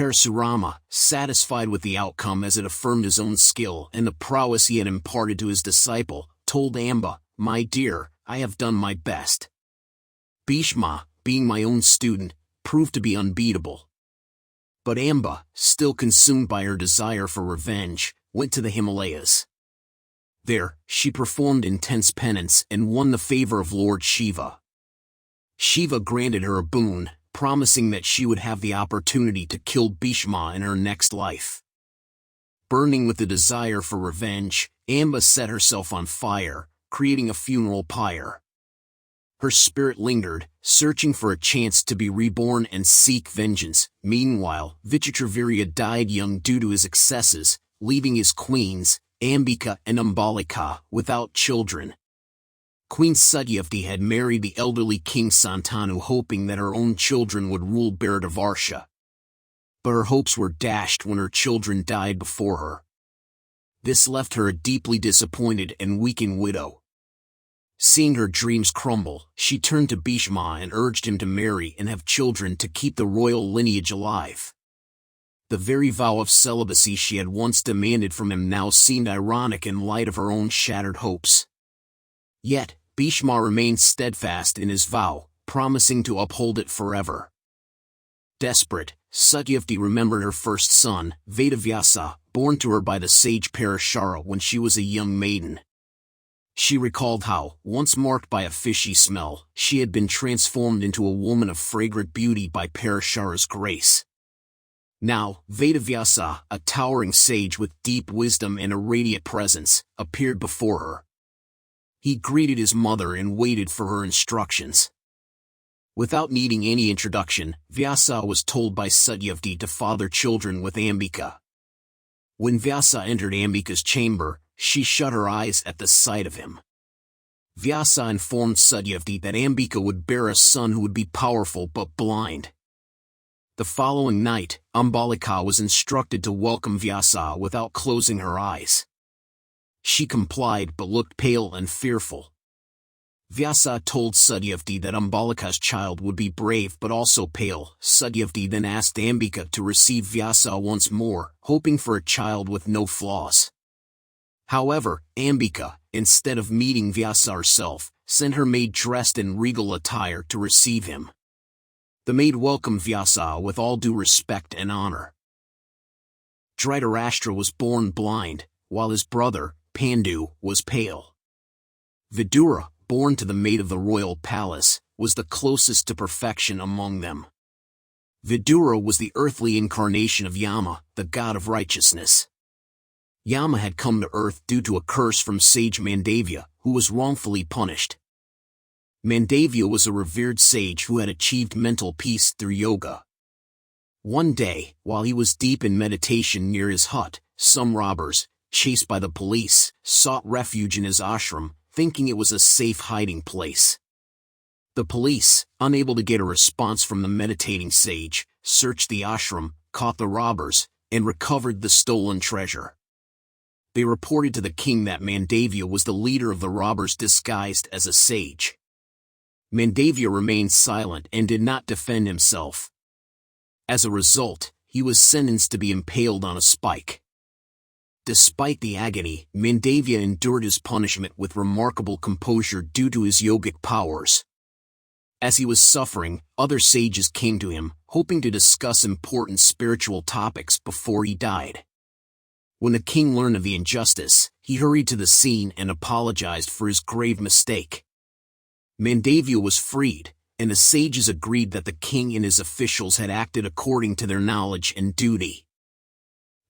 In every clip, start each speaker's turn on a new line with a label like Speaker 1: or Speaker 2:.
Speaker 1: Parasurama, satisfied with the outcome as it affirmed his own skill and the prowess he had imparted to his disciple, told Amba, "My dear, I have done my best." Bhishma, being my own student, proved to be unbeatable. But Amba, still consumed by her desire for revenge, went to the Himalayas. There, she performed intense penance and won the favor of Lord Shiva. Shiva granted her a boon, promising that she would have the opportunity to kill Bhishma in her next life. Burning with the desire for revenge, Amba set herself on fire, creating a funeral pyre. Her spirit lingered, searching for a chance to be reborn and seek vengeance. Meanwhile, Vichitravirya died young due to his excesses, leaving his queens, Ambika and Ambalika, without children. Queen Satyavati had married the elderly King Santanu, hoping that her own children would rule Bharatavarsha. But her hopes were dashed when her children died before her. This left her a deeply disappointed and weakened widow. Seeing her dreams crumble, she turned to Bhishma and urged him to marry and have children to keep the royal lineage alive. The very vow of celibacy she had once demanded from him now seemed ironic in light of her own shattered hopes. Yet, Bhishma remained steadfast in his vow, promising to uphold it forever. Desperate, Satyavati remembered her first son, Vyasa, born to her by the sage Parashara when she was a young maiden. She recalled how, once marked by a fishy smell, she had been transformed into a woman of fragrant beauty by Parashara's grace. Now, Vyasa, a towering sage with deep wisdom and a radiant presence, appeared before her. He greeted his mother and waited for her instructions. Without needing any introduction, Vyasa was told by Satyavati to father children with Ambika. When Vyasa entered Ambika's chamber, she shut her eyes at the sight of him. Vyasa informed Satyavati that Ambika would bear a son who would be powerful but blind. The following night, Ambalika was instructed to welcome Vyasa without closing her eyes. She complied but looked pale and fearful. Vyasa told Satyavati that Ambalika's child would be brave but also pale. Satyavati then asked Ambika to receive Vyasa once more, hoping for a child with no flaws. However, Ambika, instead of meeting Vyasa herself, sent her maid dressed in regal attire to receive him. The maid welcomed Vyasa with all due respect and honor. Dhritarashtra was born blind, while his brother, Pandu, was pale. Vidura, born to the maid of the royal palace, was the closest to perfection among them. Vidura was the earthly incarnation of Yama, the god of righteousness. Yama had come to earth due to a curse from sage Mandavya, who was wrongfully punished. Mandavya was a revered sage who had achieved mental peace through yoga. One day, while he was deep in meditation near his hut, some robbers, chased by the police, sought refuge in his ashram, thinking it was a safe hiding place. The police, unable to get a response from the meditating sage, searched the ashram, caught the robbers, and recovered the stolen treasure. They reported to the king that Mandavya was the leader of the robbers disguised as a sage. Mandavya remained silent and did not defend himself. As a result, he was sentenced to be impaled on a spike. Despite the agony, Mandavya endured his punishment with remarkable composure due to his yogic powers. As he was suffering, other sages came to him, hoping to discuss important spiritual topics before he died. When the king learned of the injustice, he hurried to the scene and apologized for his grave mistake. Mandavya was freed, and the sages agreed that the king and his officials had acted according to their knowledge and duty.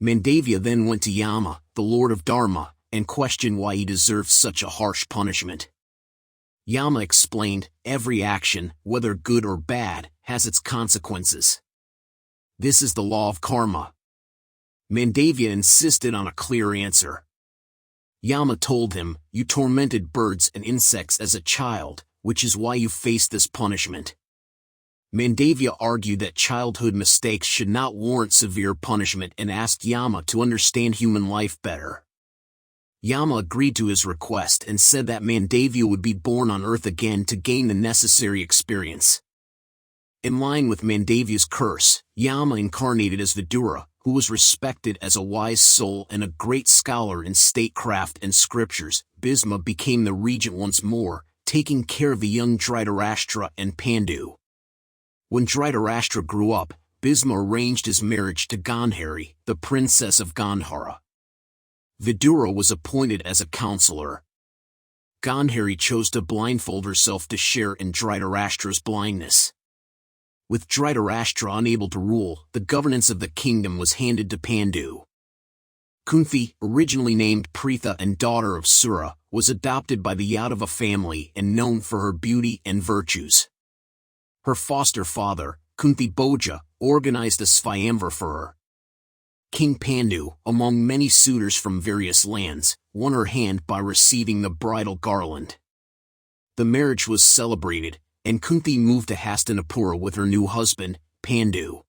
Speaker 1: Mandavya then went to Yama, the lord of Dharma, and questioned why he deserved such a harsh punishment. Yama explained, every action, whether good or bad, has its consequences. This is the law of karma. Mandavya insisted on a clear answer. Yama told him, you tormented birds and insects as a child, which is why you face this punishment. Mandavya argued that childhood mistakes should not warrant severe punishment and asked Yama to understand human life better. Yama agreed to his request and said that Mandavya would be born on earth again to gain the necessary experience. In line with Mandavy's curse, Yama incarnated as Vidura, who was respected as a wise soul and a great scholar in statecraft and scriptures. Bhishma became the regent once more, taking care of the young Dhritarashtra and Pandu. When Dhritarashtra grew up, Bhishma arranged his marriage to Gandhari, the princess of Gandhara. Vidura was appointed as a counselor. Gandhari chose to blindfold herself to share in Dhritarashtra's blindness. With Dhritarashtra unable to rule, the governance of the kingdom was handed to Pandu. Kunti, originally named Pritha and daughter of Sura, was adopted by the Yadava family and known for her beauty and virtues. Her foster father, Kunti Bhoja, organized a Swayamvar for her. King Pandu, among many suitors from various lands, won her hand by receiving the bridal garland. The marriage was celebrated, and Kunti moved to Hastinapura with her new husband, Pandu.